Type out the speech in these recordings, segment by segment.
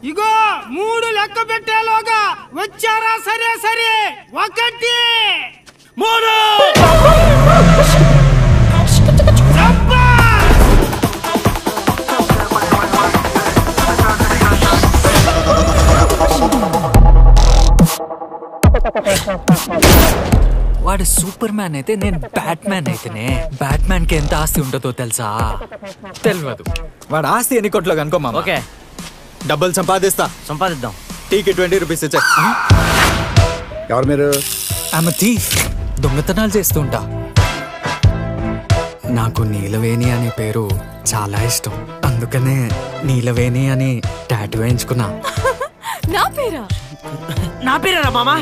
ఇగో 3 లెక్క పెట్టేలోగా వచ్చారా? సరే సరే 1 3 వాడు సూపర్ మ్యాన్ అయితే నేను బ్యాట్ మ్యాన్ అయితేనే బ్యాట్ మ్యాన్ కి ఎంత ఆస్తి ఉంటుందో తెలుసా? తెలియదు. వాడు ఆస్తి ఎన్ని కోట్లో కనుకోమా? ఓకే, డబ్బులు సంపాదిద్దాం. టీకి 20 రూపీస్ ఇచ్చా. ఎవరు మీరు? ఆమె థీఫ్, దొంగతనాలు చేస్తుంటా. నాకు నీలవేణి అనే పేరు చాలా ఇష్టం, అందుకనే నీలవేణి అని టాటూ వేయించుకున్నా. నా పేరేనా మామా?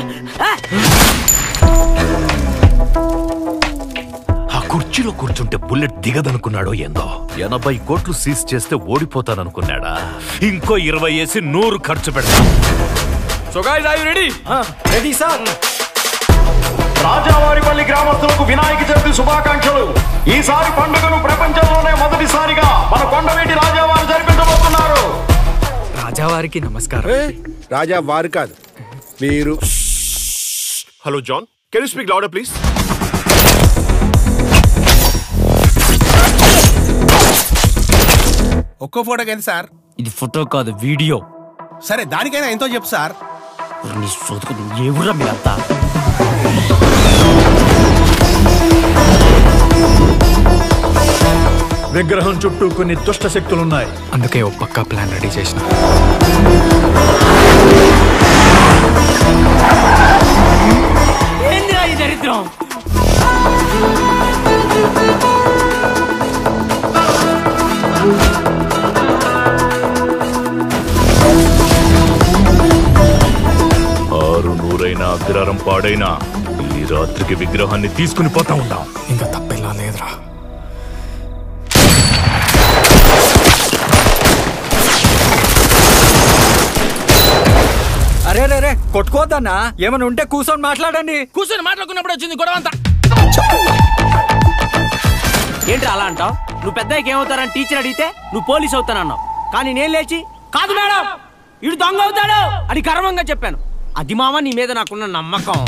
ఆ కుర్చీలో కూర్చుంటే బుల్లెట్ దిగదనుకున్నాడో ఏందో. 80 కోట్లు సీజ్ చేస్తే ఓడిపోతాననుకున్నాడా? ఇంకో 20 వేసి 100 ఖర్చు పెడతా. So guys, are you ready? Ready sir. Rajavaripalli గ్రామస్తులకు వినాయక చవితి శుభాకాంక్షలు. ఈసారి పండుగను ప్రపంచంలోనే మొదటిసారిగా మన కొండవీటి రాజావారు జరిపించబోతున్నారు. రాజావారికి నమస్కారం. రాజా వారు కాదు, మీరు. Hello John, can you speak louder please? ఒక్కో ఫోటోకి ఎంత సార్? ఇది ఫోటో కాదు, వీడియో. సరే, దానికైనా ఎంతో చెప్పు సార్. నీ సోదుకు ఏ ఊరా మీరంతా? విగ్రహం చుట్టూ కొన్ని దుష్ట శక్తులున్నాయి, అందుకే ఒక పక్కా ప్లాన్ రెడీ చేసిన. ఏందిరా ఈ దరిద్రం? నూరైనా అగ్రహారం పాడైనా ఈ రాత్రికి విగ్రహాన్ని తీసుకుని పోతా ఉంటాం. ఇంకా తప్పెలా లేదురా. అరే రే రే, కొట్టుకోవద్దన్నా. ఏమైనా ఉంటే కూర్చొని మాట్లాడండి. కూర్చొని మాట్లాడుకున్నప్పుడు వచ్చింది గొడవ అంతా. ఏంటి అలా అంటావు? నువ్వు పెద్దకి ఏమవుతారని టీచర్ అడిగితే నువ్వు పోలీస్ అవుతానన్నావు. కానీ నేను లేచి కాదు మేడం, ఇడు దొంగ అవుతాడు అని గర్వంగా చెప్పాను. అది మామ నీ మీద నాకున్న నమ్మకం.